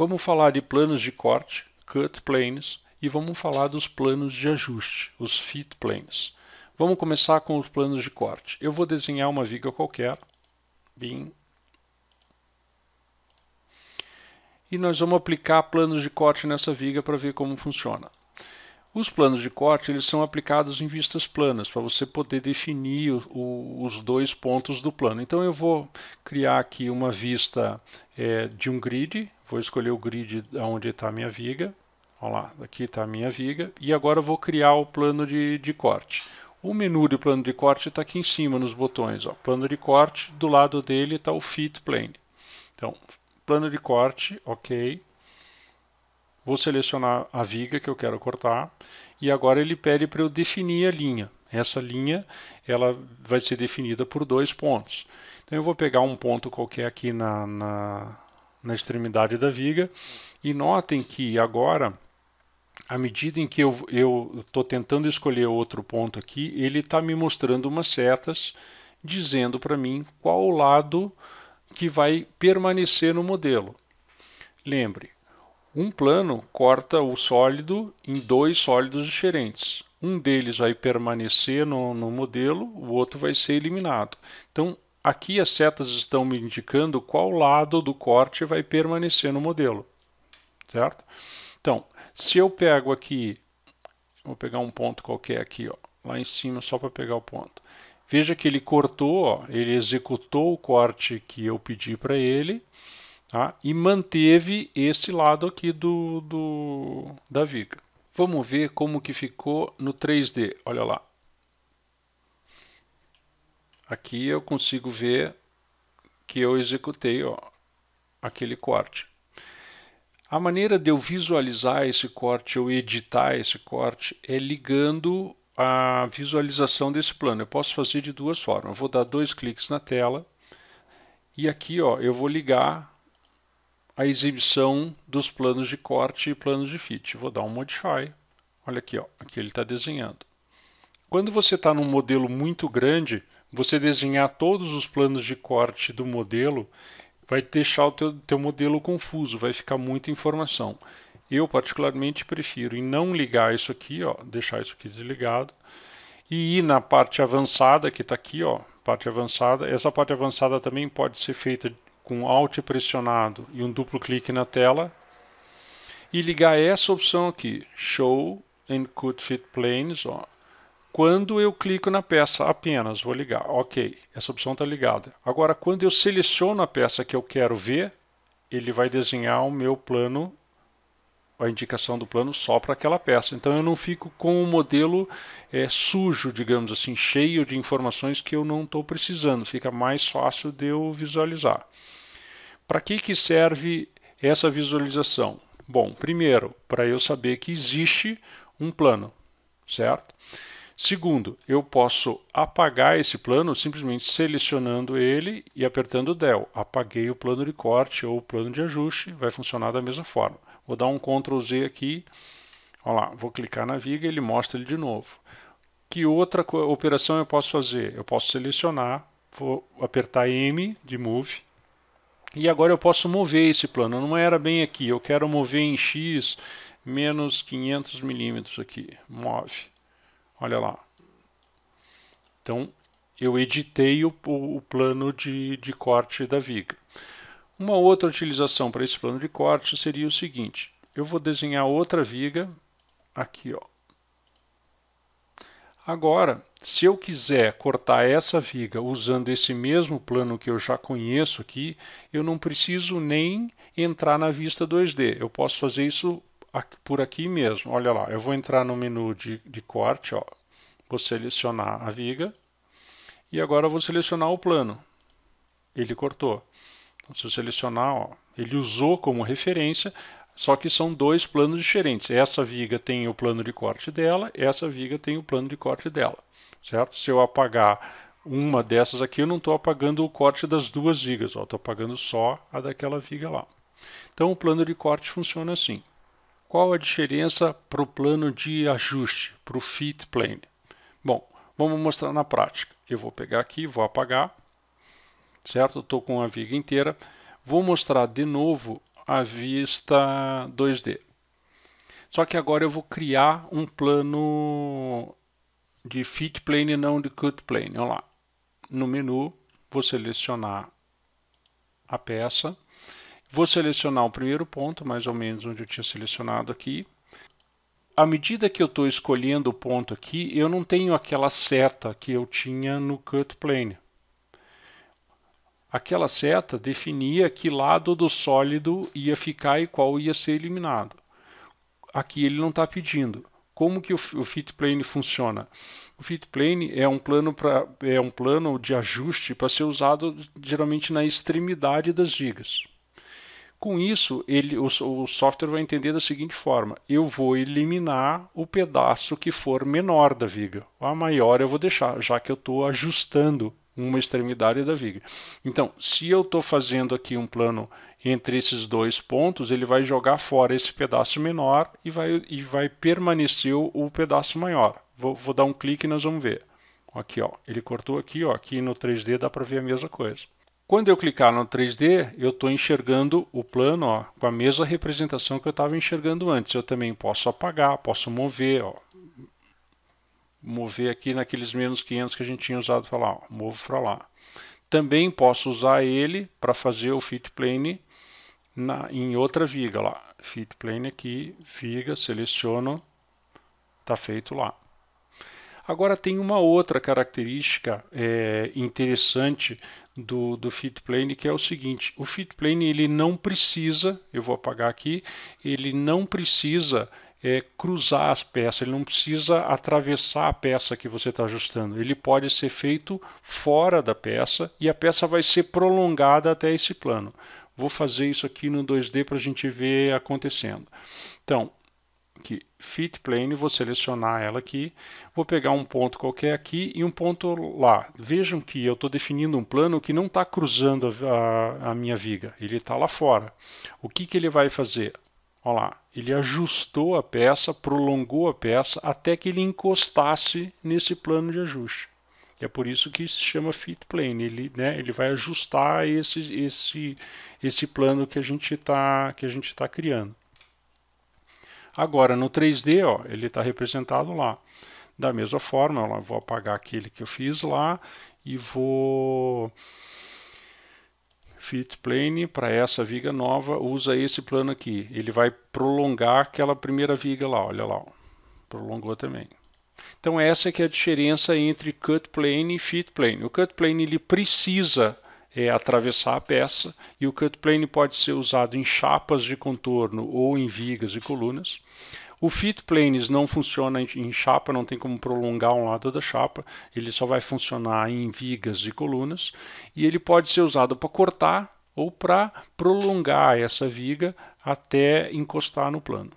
Vamos falar de planos de corte, cut planes, e vamos falar dos planos de ajuste, os fit planes. Vamos começar com os planos de corte. Eu vou desenhar uma viga qualquer, e nós vamos aplicar planos de corte nessa viga para ver como funciona. Os planos de corte eles são aplicados em vistas planas, para você poder definir os dois pontos do plano. Então eu vou criar aqui uma vista de um grid, vou escolher o grid onde está a minha viga. Olha lá, aqui está a minha viga, e agora eu vou criar o plano de corte. O menu de plano de corte está aqui em cima nos botões. Ó. Plano de corte, do lado dele está o Fit Plane. Então, plano de corte, ok. Vou selecionar a viga que eu quero cortar e agora ele pede para eu definir a linha. Essa linha ela vai ser definida por dois pontos. Então eu vou pegar um ponto qualquer aqui na extremidade da viga e notem que agora, à medida em que eu estou tentando escolher outro ponto aqui, ele está me mostrando umas setas dizendo para mim qual o lado que vai permanecer no modelo. Lembre, um plano corta o sólido em dois sólidos diferentes. Um deles vai permanecer no modelo, o outro vai ser eliminado. Então, aqui as setas estão me indicando qual lado do corte vai permanecer no modelo. Certo? Então, se eu pego aqui, vou pegar um ponto qualquer aqui, ó, lá em cima só para pegar o ponto. Veja que ele cortou, ó, ele executou o corte que eu pedi para ele. Tá? E manteve esse lado aqui da viga. Vamos ver como que ficou no 3D. Olha lá. Aqui eu consigo ver que eu executei aquele corte. A maneira de eu visualizar esse corte ou editar esse corte é ligando a visualização desse plano. Eu posso fazer de duas formas. Eu vou dar dois cliques na tela e aqui eu vou ligar a exibição dos planos de corte e planos de fit. Vou dar um Modify. Olha aqui, aqui ele está desenhando. Quando você está num modelo muito grande, você desenhar todos os planos de corte do modelo vai deixar o teu modelo confuso, vai ficar muita informação. Eu particularmente prefiro em não ligar isso aqui, deixar isso aqui desligado, e ir na parte avançada que está aqui, parte avançada. Essa parte avançada também pode ser feita com Alt pressionado e um duplo clique na tela e ligar essa opção aqui, Show and Cut Fit Planes. Quando eu clico na peça apenas, vou ligar, ok, essa opção está ligada. Agora, quando eu seleciono a peça que eu quero ver, ele vai desenhar o meu plano, a indicação do plano só para aquela peça. Então eu não fico com o modelo sujo, digamos assim, cheio de informações que eu não estou precisando. Fica mais fácil de eu visualizar. Para que serve essa visualização? Bom, primeiro, para eu saber que existe um plano, certo? Segundo, eu posso apagar esse plano simplesmente selecionando ele e apertando Del. Apaguei o plano de corte ou o plano de ajuste, vai funcionar da mesma forma. Vou dar um Ctrl Z aqui, olha lá, vou clicar na viga e ele mostra ele de novo. Que outra operação eu posso fazer? Eu posso selecionar, vou apertar M de Move, e agora eu posso mover esse plano. Não era bem aqui, eu quero mover em X menos 500 milímetros aqui. Move. Olha lá. Então, eu editei o plano de corte da viga. Uma outra utilização para esse plano de corte seria o seguinte. Eu vou desenhar outra viga aqui, Agora, se eu quiser cortar essa viga usando esse mesmo plano que eu já conheço aqui, eu não preciso nem entrar na vista 2D. Eu posso fazer isso por aqui mesmo. Olha lá, eu vou entrar no menu de corte, vou selecionar a viga e agora eu vou selecionar o plano. Ele cortou. Então, se eu selecionar, ele usou como referência, só que são dois planos diferentes. Essa viga tem o plano de corte dela, essa viga tem o plano de corte dela. Certo? Se eu apagar uma dessas aqui, eu não estou apagando o corte das duas vigas, estou apagando só a daquela viga lá. Então o plano de corte funciona assim. Qual a diferença para o plano de ajuste, para o Fit Plane? Bom, vamos mostrar na prática. Eu vou pegar aqui, vou apagar, certo? Estou com a viga inteira. Vou mostrar de novo a vista 2D. Só que agora eu vou criar um plano de fit plane e não de cut plane. Olha lá. No menu, vou selecionar a peça. Vou selecionar o primeiro ponto, mais ou menos onde eu tinha selecionado aqui. À medida que eu estou escolhendo o ponto aqui, eu não tenho aquela seta que eu tinha no cut plane. Aquela seta definia que lado do sólido ia ficar e qual ia ser eliminado. Aqui ele não está pedindo. Como que o fit plane funciona? O fit plane é um plano de ajuste para ser usado geralmente na extremidade das vigas. Com isso, o software vai entender da seguinte forma: eu vou eliminar o pedaço que for menor da viga. A maior eu vou deixar, já que eu estou ajustando uma extremidade da viga. Então, se eu estou fazendo aqui um plano entre esses dois pontos, ele vai jogar fora esse pedaço menor e vai permanecer o pedaço maior. Vou dar um clique e nós vamos ver. Aqui, ó, ele cortou aqui, ó, aqui no 3D dá para ver a mesma coisa. Quando eu clicar no 3D, eu estou enxergando o plano, ó, com a mesma representação que eu estava enxergando antes. Eu também posso apagar, posso mover, ó. Mover aqui naqueles menos 500 que a gente tinha usado para lá, ó. Movo para lá. Também posso usar ele para fazer o fit plane em outra viga lá. Fit plane aqui, viga, seleciono, está feito lá. Agora tem uma outra característica interessante do fit plane, que é o seguinte: o fit plane ele não precisa, eu vou apagar aqui, ele não precisa cruzar as peças, ele não precisa atravessar a peça que você está ajustando. Ele pode ser feito fora da peça e a peça vai ser prolongada até esse plano. Vou fazer isso aqui no 2D para a gente ver acontecendo. Então, aqui, fit plane, vou selecionar ela aqui, vou pegar um ponto qualquer aqui e um ponto lá. Vejam que eu estou definindo um plano que não está cruzando a minha viga, ele está lá fora. O que ele vai fazer? Olha lá, ele ajustou a peça, prolongou a peça até que ele encostasse nesse plano de ajuste. É por isso que se chama fit plane. Ele vai ajustar esse plano que a gente tá criando. Agora no 3D, ó, ele está representado lá. Da mesma forma, eu vou apagar aquele que eu fiz lá e vou fit plane para essa viga nova, usa esse plano aqui. Ele vai prolongar aquela primeira viga lá, olha lá, ó. Prolongou também. Então essa que é a diferença entre cut plane e fit plane. O cut plane ele precisa atravessar a peça e o cut plane pode ser usado em chapas de contorno ou em vigas e colunas. O fit planes não funciona em chapa, não tem como prolongar um lado da chapa, ele só vai funcionar em vigas e colunas e ele pode ser usado para cortar ou para prolongar essa viga até encostar no plano.